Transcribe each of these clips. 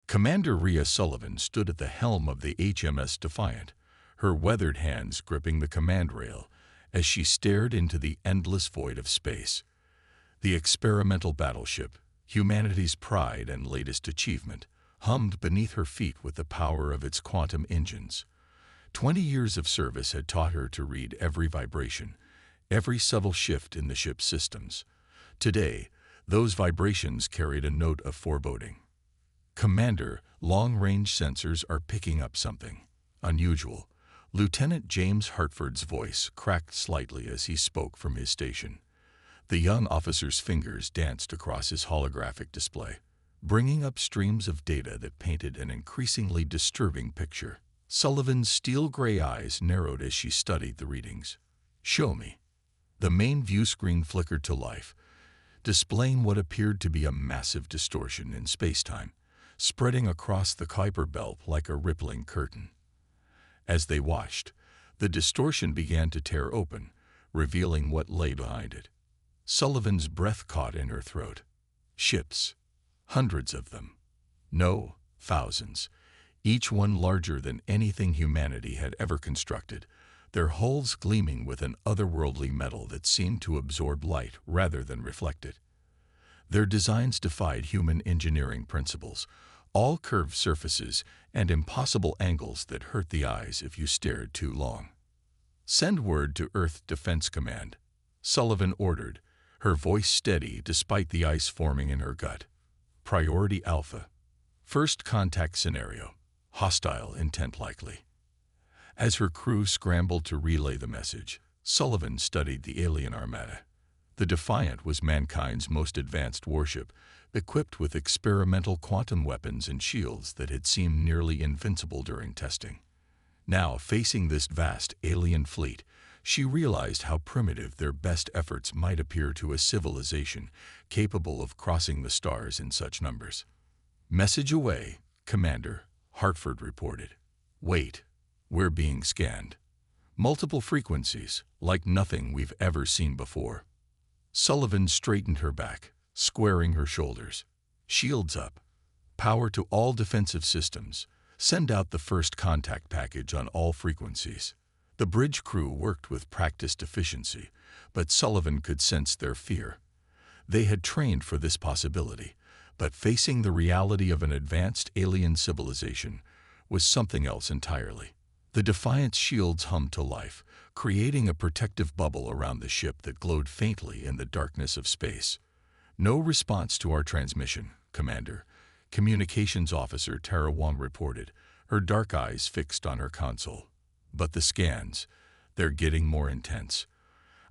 Commander Rhea Sullivan stood at the helm of the HMS Defiant, her weathered hands gripping the command rail as she stared into the endless void of space. The experimental battleship, humanity's pride and latest achievement, hummed beneath her feet with the power of its quantum engines. 20 years of service had taught her to read every vibration, every subtle shift in the ship's systems. Today, those vibrations carried a note of foreboding. "Commander, long-range sensors are picking up something unusual." Lieutenant James Hartford's voice cracked slightly as he spoke from his station. The young officer's fingers danced across his holographic display, bringing up streams of data that painted an increasingly disturbing picture. Sullivan's steel-gray eyes narrowed as she studied the readings. "Show me." The main view screen flickered to life, displaying what appeared to be a massive distortion in space-time, spreading across the Kuiper Belt like a rippling curtain. As they watched, the distortion began to tear open, revealing what lay behind it. Sullivan's breath caught in her throat. Ships. Hundreds of them. No, thousands. Each one larger than anything humanity had ever constructed, their hulls gleaming with an otherworldly metal that seemed to absorb light rather than reflect it. Their designs defied human engineering principles, all curved surfaces and impossible angles that hurt the eyes if you stared too long. "Send word to Earth Defense Command," Sullivan ordered, her voice steady despite the ice forming in her gut. "Priority Alpha. First contact scenario. Hostile intent likely." As her crew scrambled to relay the message, Sullivan studied the alien armada. The Defiant was mankind's most advanced warship, equipped with experimental quantum weapons and shields that had seemed nearly invincible during testing. Now, facing this vast alien fleet, she realized how primitive their best efforts might appear to a civilization capable of crossing the stars in such numbers. "Message away, Commander," Hartford reported. "Wait, we're being scanned. Multiple frequencies, like nothing we've ever seen before." Sullivan straightened her back, squaring her shoulders. "Shields up. Power to all defensive systems. Send out the first contact package on all frequencies." The bridge crew worked with practiced efficiency, but Sullivan could sense their fear. They had trained for this possibility, but facing the reality of an advanced alien civilization was something else entirely. The Defiant's shields hummed to life, creating a protective bubble around the ship that glowed faintly in the darkness of space. "No response to our transmission, Commander," Communications Officer Tara Wong reported, her dark eyes fixed on her console. "But the scans, they're getting more intense.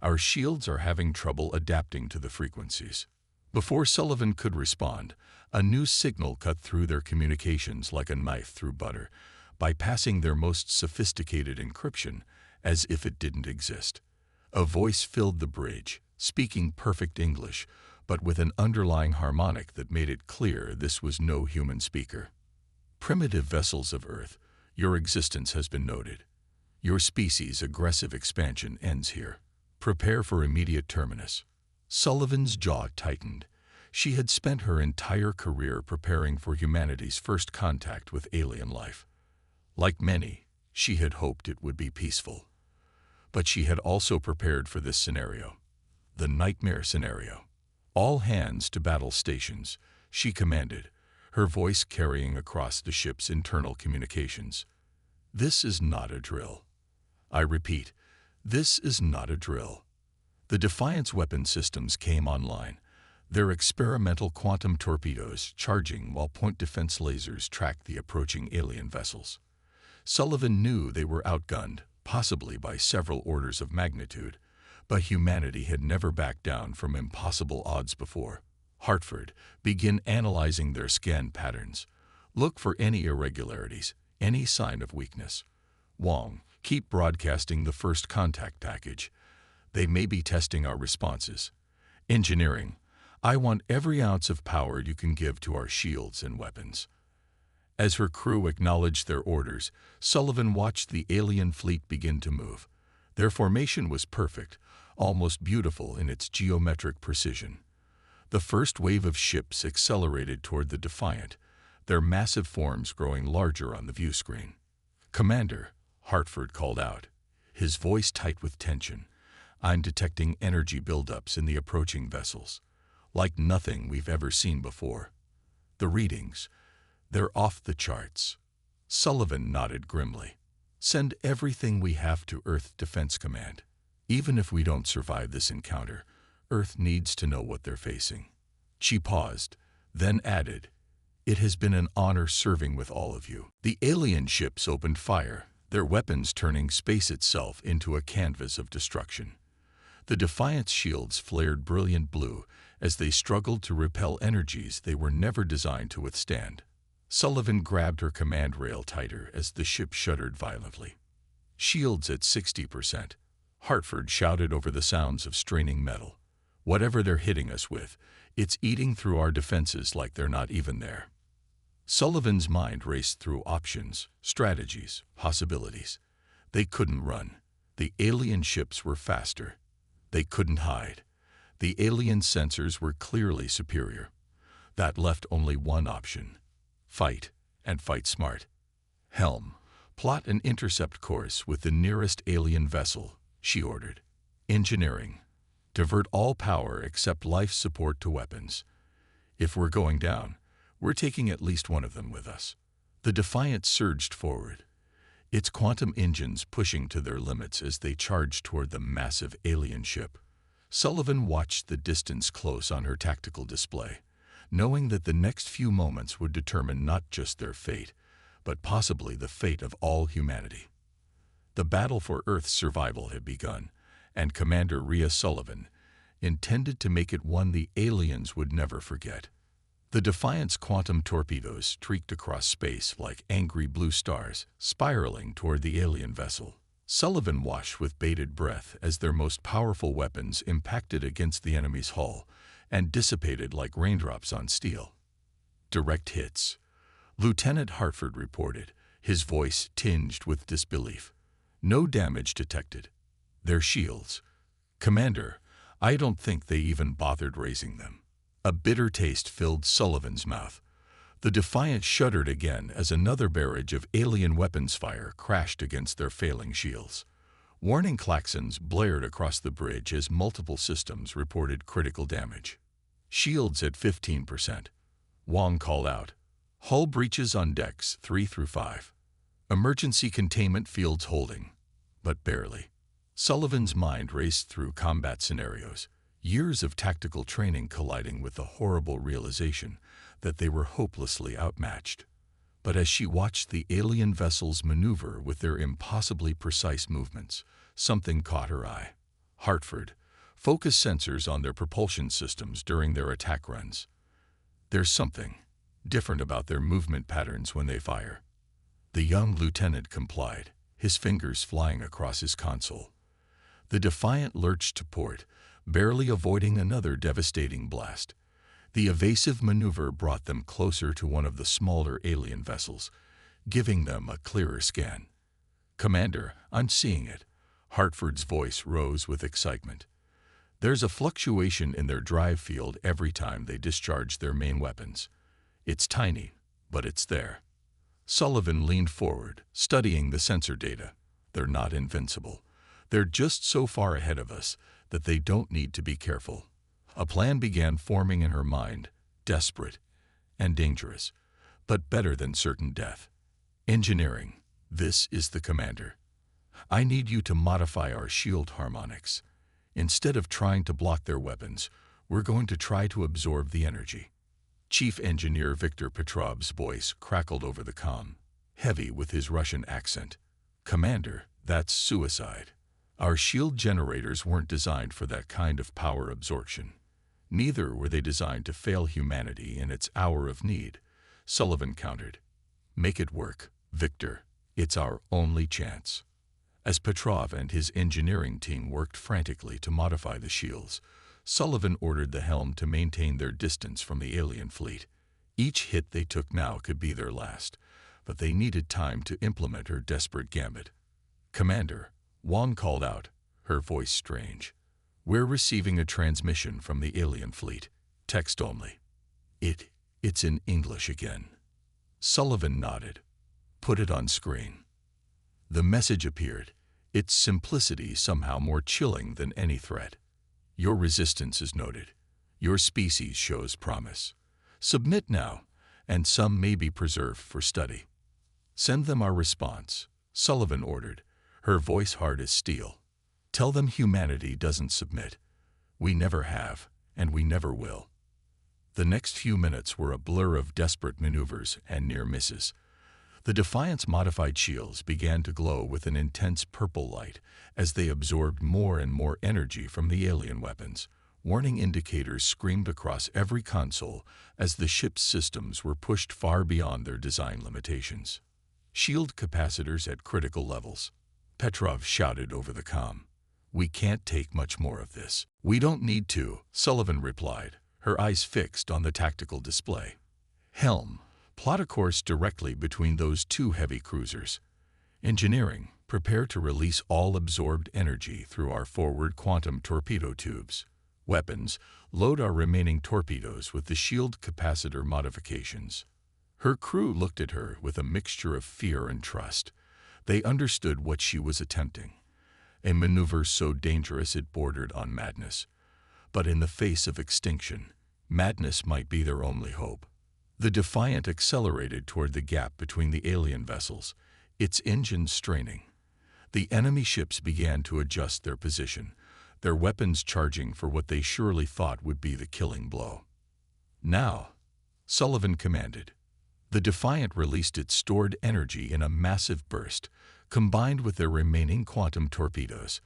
Our shields are having trouble adapting to the frequencies." Before Sullivan could respond, a new signal cut through their communications like a knife through butter, bypassing their most sophisticated encryption as if it didn't exist. A voice filled the bridge, speaking perfect English, but with an underlying harmonic that made it clear this was no human speaker. "Primitive vessels of Earth, your existence has been noted. Your species' aggressive expansion ends here. Prepare for immediate terminus." Sullivan's jaw tightened. She had spent her entire career preparing for humanity's first contact with alien life. Like many, she had hoped it would be peaceful. But she had also prepared for this scenario, the nightmare scenario. "All hands to battle stations," she commanded, her voice carrying across the ship's internal communications. "This is not a drill. I repeat, this is not a drill." The Defiant's weapon systems came online, their experimental quantum torpedoes charging while point defense lasers tracked the approaching alien vessels. Sullivan knew they were outgunned, possibly by several orders of magnitude, but humanity had never backed down from impossible odds before. "Hartford, begin analyzing their scan patterns. Look for any irregularities, any sign of weakness. Wong, keep broadcasting the first contact package. They may be testing our responses. Engineering, I want every ounce of power you can give to our shields and weapons." As her crew acknowledged their orders, Sullivan watched the alien fleet begin to move. Their formation was perfect, almost beautiful in its geometric precision. The first wave of ships accelerated toward the Defiant, their massive forms growing larger on the view screen. "Commander," Hartford called out, his voice tight with tension, "I'm detecting energy buildups in the approaching vessels, like nothing we've ever seen before. The readings, they're off the charts." Sullivan nodded grimly. "Send everything we have to Earth Defense Command. Even if we don't survive this encounter, Earth needs to know what they're facing." She paused, then added, "It has been an honor serving with all of you." The alien ships opened fire, their weapons turning space itself into a canvas of destruction. The Defiant's shields flared brilliant blue as they struggled to repel energies they were never designed to withstand. Sullivan grabbed her command rail tighter as the ship shuddered violently. "Shields at 60%. Hartford shouted over the sounds of straining metal. "Whatever they're hitting us with, it's eating through our defenses like they're not even there." Sullivan's mind raced through options, strategies, possibilities. They couldn't run. The alien ships were faster. They couldn't hide. The alien sensors were clearly superior. That left only one option: fight, and fight smart. "Helm, plot an intercept course with the nearest alien vessel," she ordered. "Engineering, divert all power except life support to weapons. If we're going down, we're taking at least one of them with us." The Defiant surged forward, its quantum engines pushing to their limits as they charged toward the massive alien ship. Sullivan watched the distance close on her tactical display, knowing that the next few moments would determine not just their fate, but possibly the fate of all humanity. The battle for Earth's survival had begun, and Commander Rhea Sullivan intended to make it one the aliens would never forget. The Defiant's quantum torpedoes streaked across space like angry blue stars, spiraling toward the alien vessel. Sullivan watched with bated breath as their most powerful weapons impacted against the enemy's hull and dissipated like raindrops on steel. "Direct hits," Lieutenant Hartford reported, his voice tinged with disbelief. "No damage detected. Their shields. Commander, I don't think they even bothered raising them." A bitter taste filled Sullivan's mouth. The Defiant shuddered again as another barrage of alien weapons fire crashed against their failing shields. Warning klaxons blared across the bridge as multiple systems reported critical damage. "Shields at 15%. Wong called out. "Hull breaches on decks 3 through 5. Emergency containment fields holding, but barely." Sullivan's mind raced through combat scenarios, years of tactical training colliding with the horrible realization that they were hopelessly outmatched. But as she watched the alien vessels maneuver with their impossibly precise movements, something caught her eye. Hartford, focus sensors on their propulsion systems during their attack runs. "There's something different about their movement patterns when they fire." The young lieutenant complied, his fingers flying across his console. The Defiant lurched to port, barely avoiding another devastating blast. The evasive maneuver brought them closer to one of the smaller alien vessels, giving them a clearer scan. "Commander, I'm seeing it." Hartford's voice rose with excitement. "There's a fluctuation in their drive field every time they discharge their main weapons. It's tiny, but it's there." Sullivan leaned forward, studying the sensor data. "They're not invincible. They're just so far ahead of us that they don't need to be careful." A plan began forming in her mind, desperate and dangerous, but better than certain death. "Engineering, this is the commander. I need you to modify our shield harmonics. Instead of trying to block their weapons, we're going to try to absorb the energy." Chief Engineer Viktor Petrov's voice crackled over the comm, heavy with his Russian accent. "Commander, that's suicide. Our shield generators weren't designed for that kind of power absorption. Neither were they designed to fail humanity in its hour of need," Sullivan countered. "Make it work, Victor. It's our only chance." As Petrov and his engineering team worked frantically to modify the shields, Sullivan ordered the helm to maintain their distance from the alien fleet. Each hit they took now could be their last, but they needed time to implement her desperate gambit. "Commander," Wong called out, her voice strange. "We're receiving a transmission from the alien fleet. Text only. It's in English again." Sullivan nodded. "Put it on screen." The message appeared, its simplicity somehow more chilling than any threat. "Your resistance is noted. Your species shows promise. Submit now, and some may be preserved for study." "Send them our response," Sullivan ordered, her voice hard as steel. "Tell them humanity doesn't submit. We never have, and we never will." The next few minutes were a blur of desperate maneuvers and near misses. The Defiant's modified shields began to glow with an intense purple light as they absorbed more and more energy from the alien weapons. Warning indicators screamed across every console as the ship's systems were pushed far beyond their design limitations. "Shield capacitors at critical levels," Petrov shouted over the comm. "We can't take much more of this." "We don't need to," Sullivan replied, her eyes fixed on the tactical display. "Helm, plot a course directly between those two heavy cruisers. Engineering, prepare to release all absorbed energy through our forward quantum torpedo tubes. Weapons, load our remaining torpedoes with the shield capacitor modifications." Her crew looked at her with a mixture of fear and trust. They understood what she was attempting, a maneuver so dangerous it bordered on madness. But in the face of extinction, madness might be their only hope. The Defiant accelerated toward the gap between the alien vessels, its engines straining. The enemy ships began to adjust their position, their weapons charging for what they surely thought would be the killing blow. "Now," Sullivan commanded. The Defiant released its stored energy in a massive burst, combined with their remaining quantum torpedoes.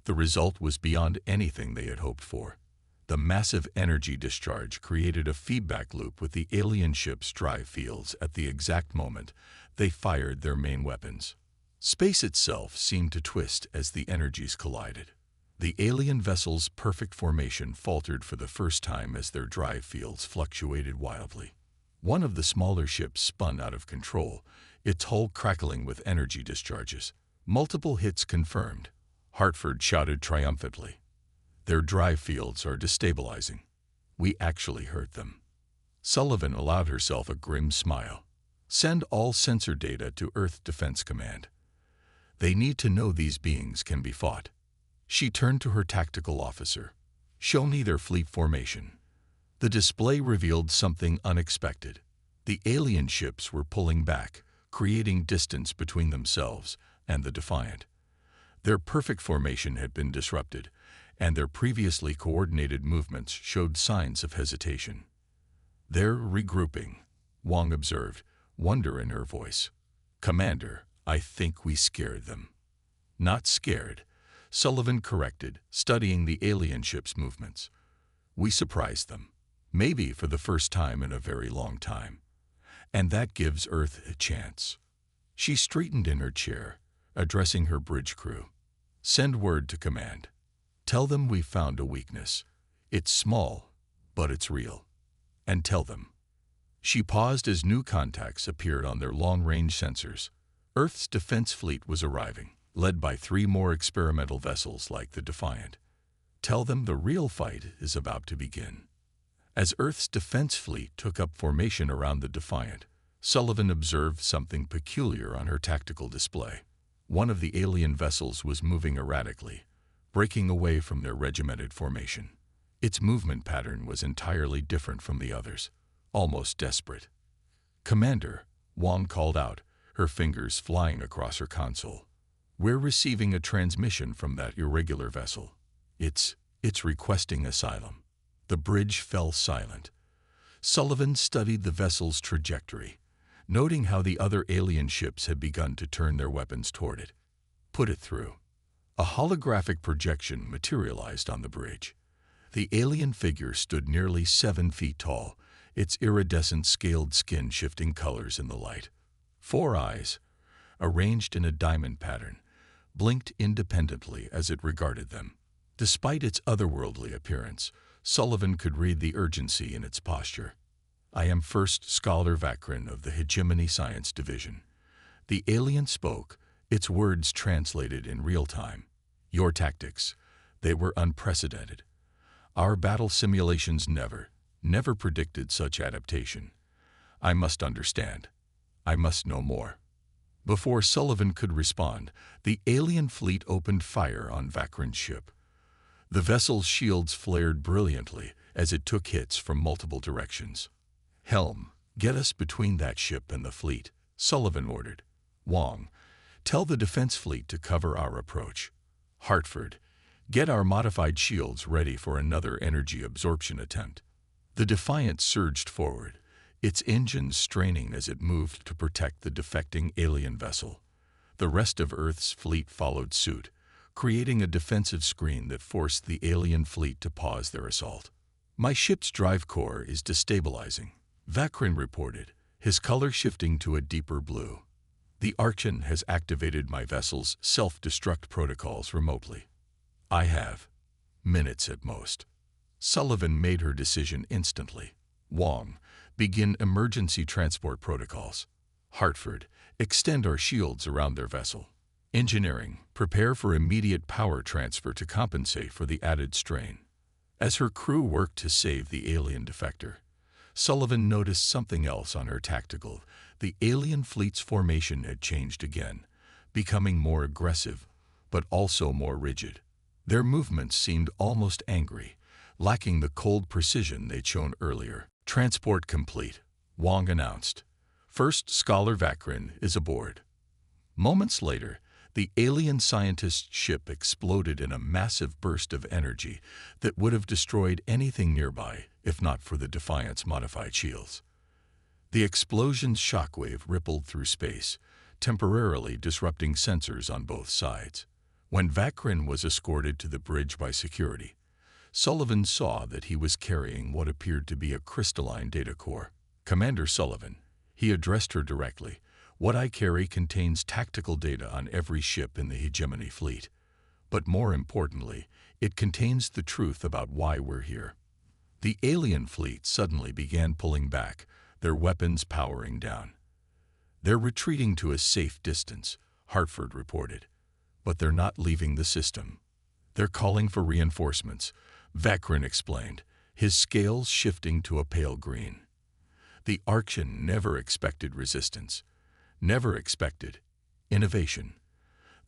The result was beyond anything they had hoped for. The massive energy discharge created a feedback loop with the alien ship's drive fields at the exact moment they fired their main weapons. Space itself seemed to twist as the energies collided. The alien vessel's perfect formation faltered for the first time as their drive fields fluctuated wildly. One of the smaller ships spun out of control, its hull crackling with energy discharges. "Multiple hits confirmed," Hartford shouted triumphantly. "Their drive fields are destabilizing. We actually hurt them." Sullivan allowed herself a grim smile. "Send all sensor data to Earth Defense Command. They need to know these beings can be fought." She turned to her tactical officer. "Show me their fleet formation." The display revealed something unexpected. The alien ships were pulling back, creating distance between themselves and the Defiant. Their perfect formation had been disrupted, and their previously coordinated movements showed signs of hesitation. "They're regrouping," Wong observed, wonder in her voice. "Commander, I think we scared them." "Not scared," Sullivan corrected, studying the alien ship's movements. "We surprised them, maybe for the first time in a very long time. And that gives Earth a chance." She straightened in her chair, addressing her bridge crew. "Send word to command. Tell them we found a weakness. It's small, but it's real. And tell them." She paused as new contacts appeared on their long-range sensors. Earth's defense fleet was arriving, led by 3 more experimental vessels like the Defiant. "Tell them the real fight is about to begin." As Earth's defense fleet took up formation around the Defiant, Sullivan observed something peculiar on her tactical display. One of the alien vessels was moving erratically, breaking away from their regimented formation. Its movement pattern was entirely different from the others, almost desperate. "Commander," Wong called out, her fingers flying across her console. "We're receiving a transmission from that irregular vessel. It's requesting asylum." The bridge fell silent. Sullivan studied the vessel's trajectory, noting how the other alien ships had begun to turn their weapons toward it. "Put it through." A holographic projection materialized on the bridge. The alien figure stood nearly 7 feet tall, its iridescent scaled skin shifting colors in the light. 4 eyes, arranged in a diamond pattern, blinked independently as it regarded them. Despite its otherworldly appearance, Sullivan could read the urgency in its posture. "I am First Scholar Vakrin of the Hegemony Science Division." The alien spoke, its words translated in real time. "Your tactics, they were unprecedented. Our battle simulations never predicted such adaptation. I must understand. I must know more. Before Sullivan could respond, the alien fleet opened fire on Vakran's ship. The vessel's shields flared brilliantly as it took hits from multiple directions. "Helm, get us between that ship and the fleet," Sullivan ordered. "Wong, tell the defense fleet to cover our approach. Hartford, get our modified shields ready for another energy absorption attempt." The Defiant surged forward, its engines straining as it moved to protect the defecting alien vessel. The rest of Earth's fleet followed suit, creating a defensive screen that forced the alien fleet to pause their assault. "My ship's drive core is destabilizing," Vakran reported, his color shifting to a deeper blue. "The Archon has activated my vessel's self-destruct protocols remotely. I have minutes at most." Sullivan made her decision instantly. "Wong, begin emergency transport protocols. Hartford, extend our shields around their vessel. Engineering, prepare for immediate power transfer to compensate for the added strain." As her crew worked to save the alien defector, Sullivan noticed something else on her tactical. The alien fleet's formation had changed again, becoming more aggressive, but also more rigid. Their movements seemed almost angry, lacking the cold precision they'd shown earlier. "Transport complete," Wong announced. "First Scholar Vakran is aboard." Moments later, the alien scientist's ship exploded in a massive burst of energy that would have destroyed anything nearby if not for the Defiant's modified shields. The explosion's shockwave rippled through space, temporarily disrupting sensors on both sides. When Vakran was escorted to the bridge by security, Sullivan saw that he was carrying what appeared to be a crystalline data core. "Commander Sullivan," he addressed her directly, "what I carry contains tactical data on every ship in the hegemony fleet. But more importantly, it contains the truth about why we're here." The alien fleet suddenly began pulling back, their weapons powering down. "They're retreating to a safe distance," Hartford reported. "But they're not leaving the system. They're calling for reinforcements," Vakran explained, his scales shifting to a pale green. "The Archon never expected resistance, never expected innovation.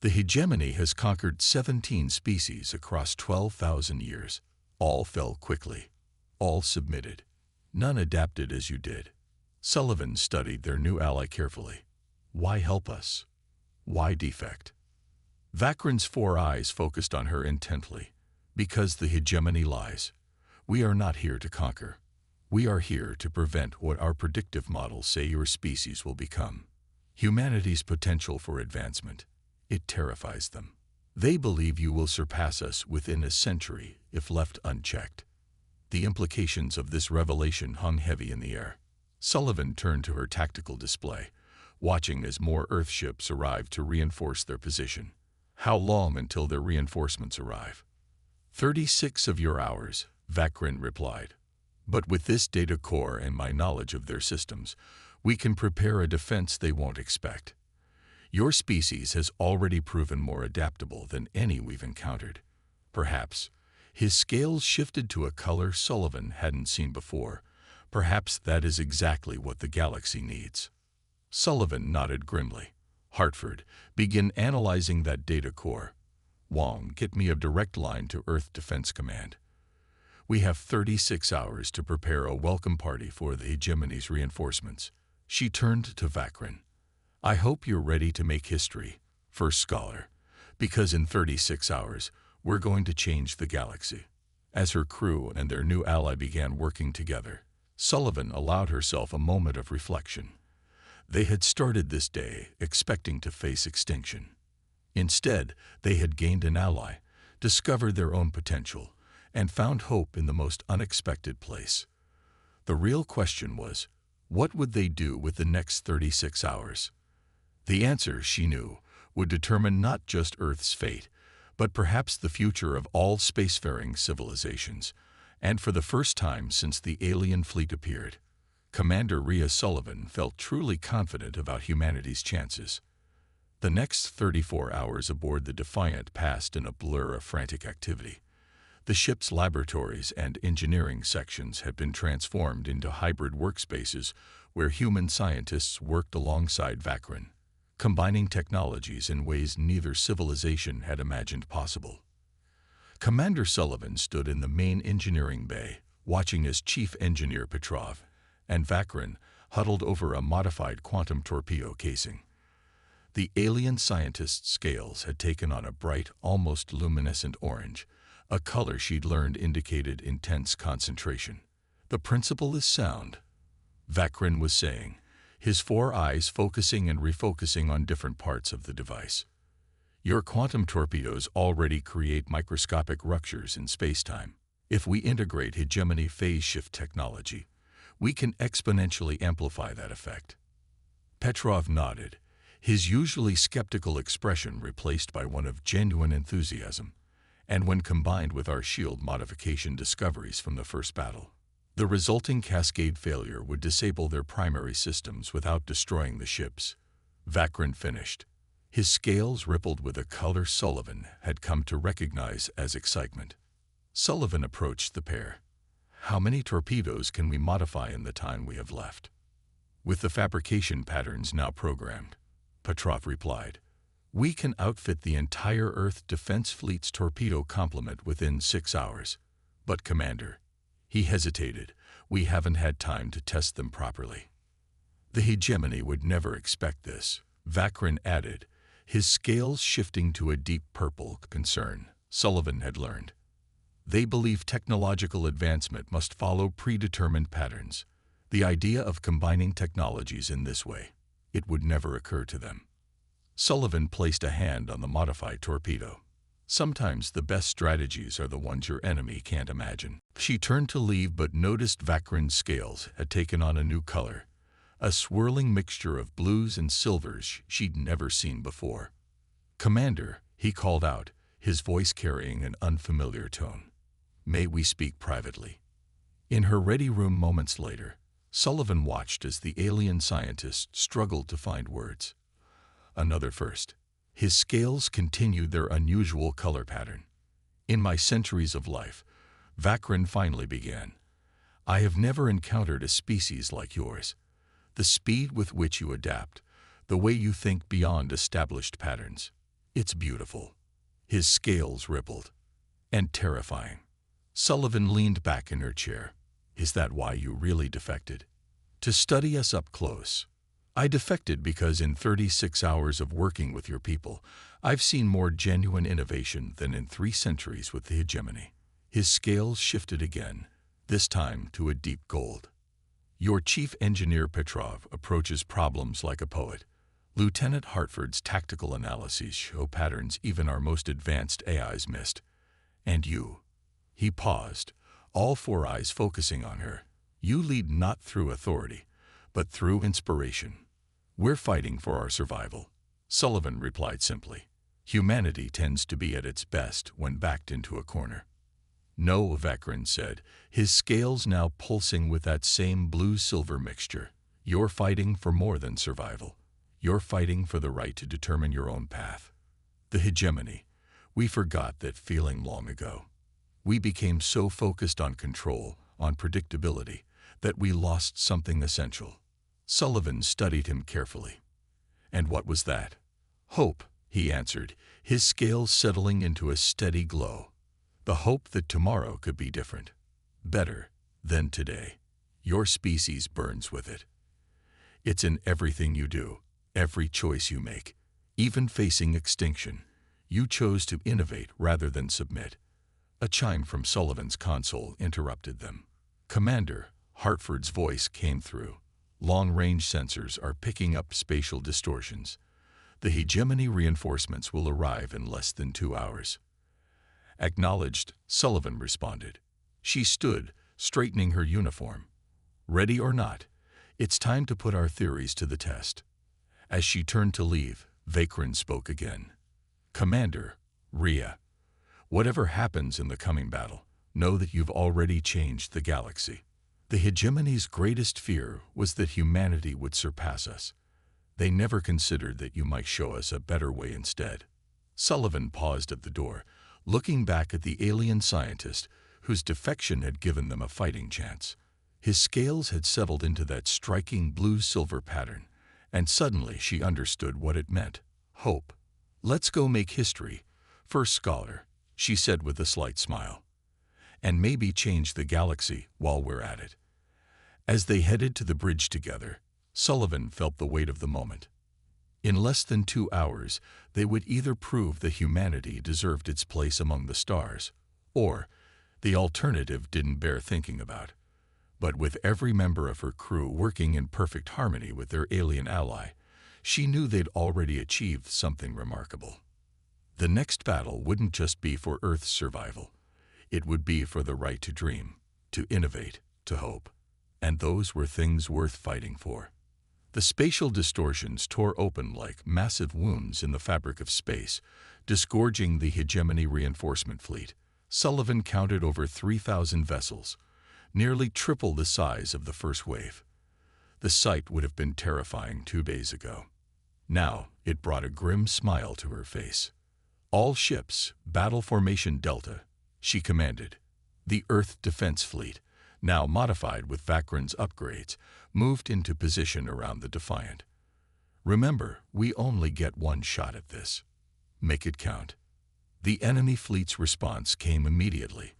The hegemony has conquered 17 species across 12,000 years. All fell quickly. All submitted. None adapted as you did." Sullivan studied their new ally carefully. "Why help us? Why defect?" Vakran's 4 eyes focused on her intently. "Because the hegemony lies. We are not here to conquer. We are here to prevent what our predictive models say your species will become. Humanity's potential for advancement. It terrifies them. They believe you will surpass us within a century if left unchecked." The implications of this revelation hung heavy in the air. Sullivan turned to her tactical display, watching as more Earth ships arrived to reinforce their position. "How long until their reinforcements arrive?" 36 of your hours, Vakran replied. "But with this data core and my knowledge of their systems, we can prepare a defense they won't expect. Your species has already proven more adaptable than any we've encountered. Perhaps," his scales shifted to a color Sullivan hadn't seen before, "perhaps that is exactly what the galaxy needs." Sullivan nodded grimly. "Hartford, begin analyzing that data core. Wong, get me a direct line to Earth Defense Command. We have 36 hours to prepare a welcome party for the hegemony's reinforcements." She turned to Vakran. "I hope you're ready to make history, First Scholar, because in 36 hours, we're going to change the galaxy." As her crew and their new ally began working together, Sullivan allowed herself a moment of reflection. They had started this day expecting to face extinction. Instead, they had gained an ally, discovered their own potential, and found hope in the most unexpected place. The real question was, what would they do with the next 36 hours? The answer, she knew, would determine not just Earth's fate, but perhaps the future of all spacefaring civilizations. And for the first time since the alien fleet appeared, Commander Rhea Sullivan felt truly confident about humanity's chances. The next 34 hours aboard the Defiant passed in a blur of frantic activity. The ship's laboratories and engineering sections had been transformed into hybrid workspaces where human scientists worked alongside Vakrin, combining technologies in ways neither civilization had imagined possible. Commander Sullivan stood in the main engineering bay, watching as Chief Engineer Petrov and Vakrin huddled over a modified quantum torpedo casing. The alien scientist's scales had taken on a bright, almost luminescent orange, a color she'd learned indicated intense concentration. "The principle is sound," Vakrin was saying, his four eyes focusing and refocusing on different parts of the device. "Your quantum torpedoes already create microscopic ruptures in spacetime. If we integrate hegemony phase shift technology, we can exponentially amplify that effect." Petrov nodded, his usually skeptical expression replaced by one of genuine enthusiasm, and when combined with our shield modification discoveries from the first battle, the resulting cascade failure would disable their primary systems without destroying the ships. Vakrin finished. His scales rippled with a color Sullivan had come to recognize as excitement. Sullivan approached the pair. "How many torpedoes can we modify in the time we have left?" "With the fabrication patterns now programmed," Petrov replied, "we can outfit the entire Earth Defense Fleet's torpedo complement within 6 hours. But, Commander," he hesitated, "we haven't had time to test them properly." "The hegemony would never expect this," Vakrin added, his scales shifting to a deep purple concern. Sullivan had learned. "They believe technological advancement must follow predetermined patterns. The idea of combining technologies in this way, it would never occur to them." Sullivan placed a hand on the modified torpedo. "Sometimes the best strategies are the ones your enemy can't imagine." She turned to leave but noticed Vakrin's scales had taken on a new color, a swirling mixture of blues and silvers she'd never seen before. "Commander," he called out, his voice carrying an unfamiliar tone, "may we speak privately?" In her ready room moments later, Sullivan watched as the alien scientist struggled to find words. Another first. His scales continued their unusual color pattern. "In my centuries of life," Vakrin finally began, "I have never encountered a species like yours. The speed with which you adapt, the way you think beyond established patterns. It's beautiful." His scales rippled. "And terrifying." Sullivan leaned back in her chair. "Is that why you really defected?" "To study us up close. I defected because in 36 hours of working with your people, I've seen more genuine innovation than in 3 centuries with the hegemony." His scales shifted again, this time to a deep gold. "Your chief engineer Petrov approaches problems like a poet. Lieutenant Hartford's tactical analyses show patterns even our most advanced AIs missed. And you." He paused, all 4 eyes focusing on her. "You lead not through authority, but through inspiration." "We're fighting for our survival," Sullivan replied simply. "Humanity tends to be at its best when backed into a corner." "No," Vakrin said, his scales now pulsing with that same blue-silver mixture. "You're fighting for more than survival. You're fighting for the right to determine your own path. The hegemony, we forgot that feeling long ago. We became so focused on control, on predictability, that we lost something essential." Sullivan studied him carefully. "And what was that?" "Hope," he answered, his scales settling into a steady glow. "The hope that tomorrow could be different, better than today. Your species burns with it. It's in everything you do, every choice you make. Even facing extinction, you chose to innovate rather than submit." A chime from Sullivan's console interrupted them. "Commander," Hartford's voice came through. "Long-range sensors are picking up spatial distortions. The hegemony reinforcements will arrive in less than 2 hours." "Acknowledged," Sullivan responded. She stood, straightening her uniform. "Ready or not, it's time to put our theories to the test." As she turned to leave, Vakrin spoke again. "Commander, Rhea, whatever happens in the coming battle, know that you've already changed the galaxy. The hegemony's greatest fear was that humanity would surpass us. They never considered that you might show us a better way instead." Sullivan paused at the door, looking back at the alien scientist whose defection had given them a fighting chance. His scales had settled into that striking blue-silver pattern, and suddenly she understood what it meant. Hope. "Let's go make history, First Scholar," she said with a slight smile. "And maybe change the galaxy while we're at it." As they headed to the bridge together, Sullivan felt the weight of the moment. In less than 2 hours, they would either prove that humanity deserved its place among the stars, or the alternative didn't bear thinking about. But with every member of her crew working in perfect harmony with their alien ally, she knew they'd already achieved something remarkable. The next battle wouldn't just be for Earth's survival. It would be for the right to dream, to innovate, to hope. And those were things worth fighting for. The spatial distortions tore open like massive wounds in the fabric of space, disgorging the hegemony reinforcement fleet. Sullivan counted over 3,000 vessels, nearly triple the size of the first wave. The sight would have been terrifying 2 days ago. Now it brought a grim smile to her face. "All ships, Battle Formation Delta," she commanded. The Earth Defense Fleet, now modified with Vakran's upgrades, moved into position around the Defiant. "Remember, we only get one shot at this. Make it count." The enemy fleet's response came immediately,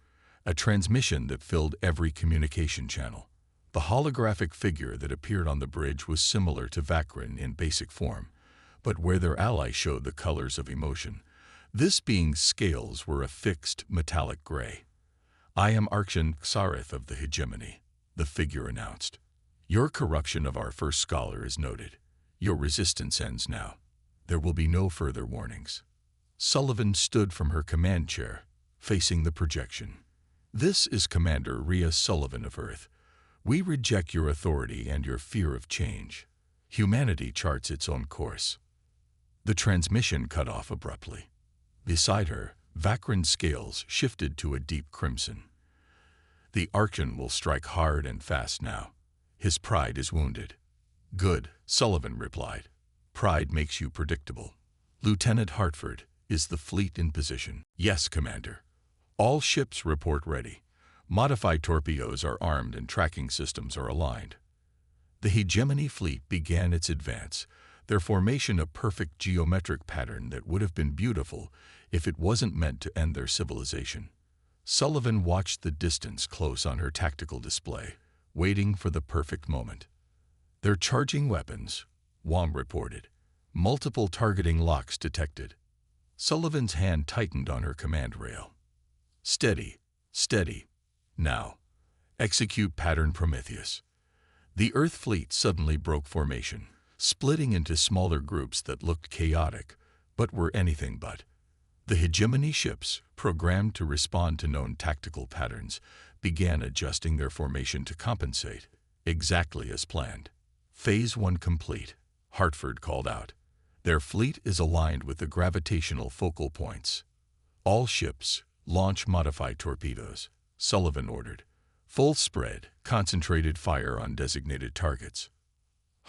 a transmission that filled every communication channel. The holographic figure that appeared on the bridge was similar to Vakran in basic form, but where their ally showed the colors of emotion, this being's scales were a fixed metallic gray. "I am Arkshan Xareth of the Hegemony," the figure announced. "Your corruption of our First Scholar is noted. Your resistance ends now. There will be no further warnings." Sullivan stood from her command chair, facing the projection. "This is Commander Rhea Sullivan of Earth. We reject your authority and your fear of change. Humanity charts its own course." The transmission cut off abruptly. Beside her, Vakran's scales shifted to a deep crimson. "The Archon will strike hard and fast now. His pride is wounded." "Good," Sullivan replied. "Pride makes you predictable. Lieutenant Hartford, is the fleet in position?" "Yes, Commander. All ships report ready. Modified torpedoes are armed and tracking systems are aligned." The Hegemony fleet began its advance, their formation a perfect geometric pattern that would have been beautiful if it wasn't meant to end their civilization. Sullivan watched the distance close on her tactical display, waiting for the perfect moment. "They're charging weapons," Wong reported. "Multiple targeting locks detected." Sullivan's hand tightened on her command rail. "Steady, steady. Now, execute pattern Prometheus." The Earth fleet suddenly broke formation, splitting into smaller groups that looked chaotic, but were anything but. The Hegemony ships, programmed to respond to known tactical patterns, began adjusting their formation to compensate, exactly as planned. "Phase 1 complete," Hartford called out. "Their fleet is aligned with the gravitational focal points." "All ships, launch modified torpedoes," Sullivan ordered. "Full spread, concentrated fire on designated targets."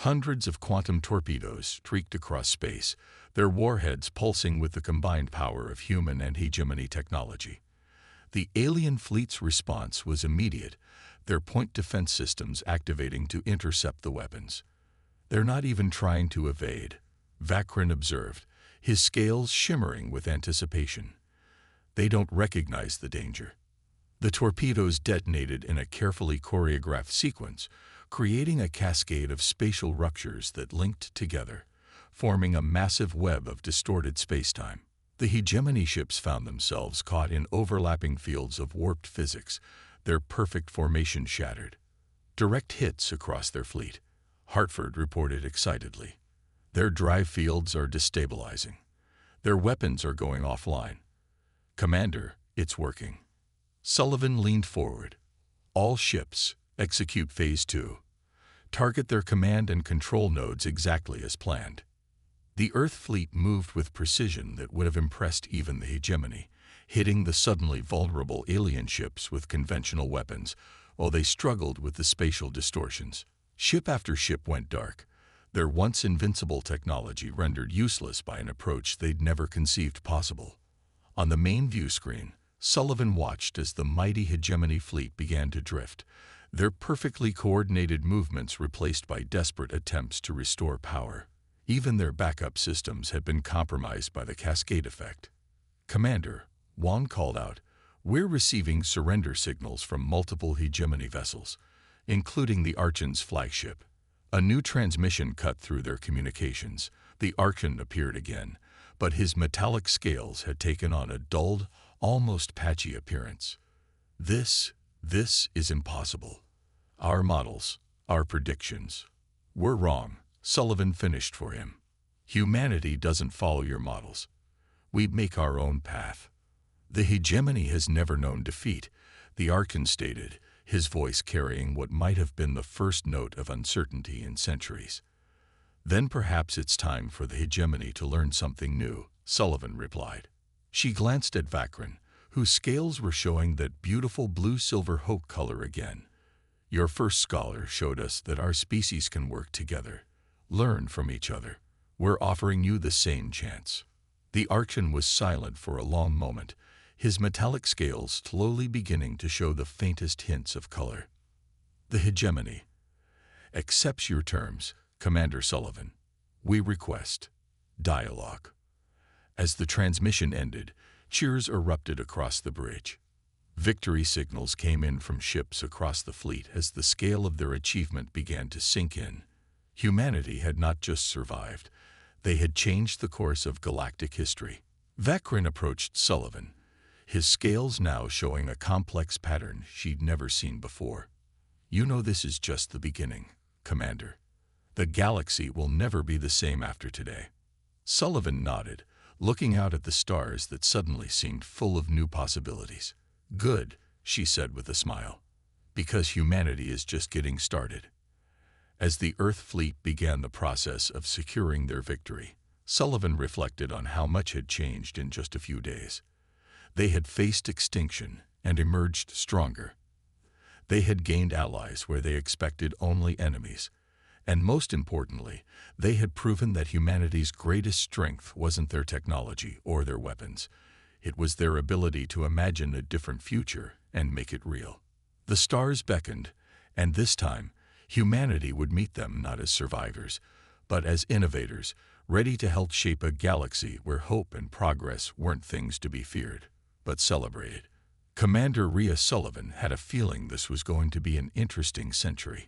Hundreds of quantum torpedoes streaked across space, their warheads pulsing with the combined power of human and Hegemony technology. The alien fleet's response was immediate, their point defense systems activating to intercept the weapons. "They're not even trying to evade," Vakran observed, his scales shimmering with anticipation. "They don't recognize the danger." The torpedoes detonated in a carefully choreographed sequence, creating a cascade of spatial ruptures that linked together, forming a massive web of distorted spacetime. The Hegemony ships found themselves caught in overlapping fields of warped physics, their perfect formation shattered. "Direct hits across their fleet," Hartford reported excitedly. "Their drive fields are destabilizing. Their weapons are going offline." "Commander, it's working." Sullivan leaned forward. "All ships, execute Phase 2. Target their command and control nodes exactly as planned." The Earth fleet moved with precision that would have impressed even the Hegemony, hitting the suddenly vulnerable alien ships with conventional weapons, while they struggled with the spatial distortions. Ship after ship went dark, their once invincible technology rendered useless by an approach they'd never conceived possible. On the main view screen, Sullivan watched as the mighty hegemony fleet began to drift, their perfectly coordinated movements replaced by desperate attempts to restore power. Even their backup systems had been compromised by the cascade effect. "Commander," Juan called out, "we're receiving surrender signals from multiple hegemony vessels, including the Archon's flagship." A new transmission cut through their communications. The Archon appeared again, but his metallic scales had taken on a dulled, almost patchy appearance. This is impossible. Our models, our predictions, were wrong," Sullivan finished for him. "Humanity doesn't follow your models. We make our own path." "The hegemony has never known defeat," the Archon stated, his voice carrying what might have been the first note of uncertainty in centuries. "Then perhaps it's time for the hegemony to learn something new," Sullivan replied. She glanced at Vakrin, whose scales were showing that beautiful blue-silver hope color again. "Your first scholar showed us that our species can work together, learn from each other. We're offering you the same chance." The Archon was silent for a long moment, his metallic scales slowly beginning to show the faintest hints of color. "The hegemony accepts your terms, Commander Sullivan. We request dialogue." As the transmission ended, cheers erupted across the bridge. Victory signals came in from ships across the fleet as the scale of their achievement began to sink in. Humanity had not just survived, they had changed the course of galactic history. Vakrin approached Sullivan, his scales now showing a complex pattern she'd never seen before. "You know this is just the beginning, Commander. The galaxy will never be the same after today." Sullivan nodded, looking out at the stars that suddenly seemed full of new possibilities. "Good," she said with a smile, "because humanity is just getting started." As the Earth fleet began the process of securing their victory, Sullivan reflected on how much had changed in just a few days. They had faced extinction and emerged stronger. They had gained allies where they expected only enemies. And most importantly, they had proven that humanity's greatest strength wasn't their technology or their weapons. It was their ability to imagine a different future and make it real. The stars beckoned, and this time, humanity would meet them not as survivors, but as innovators, ready to help shape a galaxy where hope and progress weren't things to be feared, but celebrated. Commander Rhea Sullivan had a feeling this was going to be an interesting century.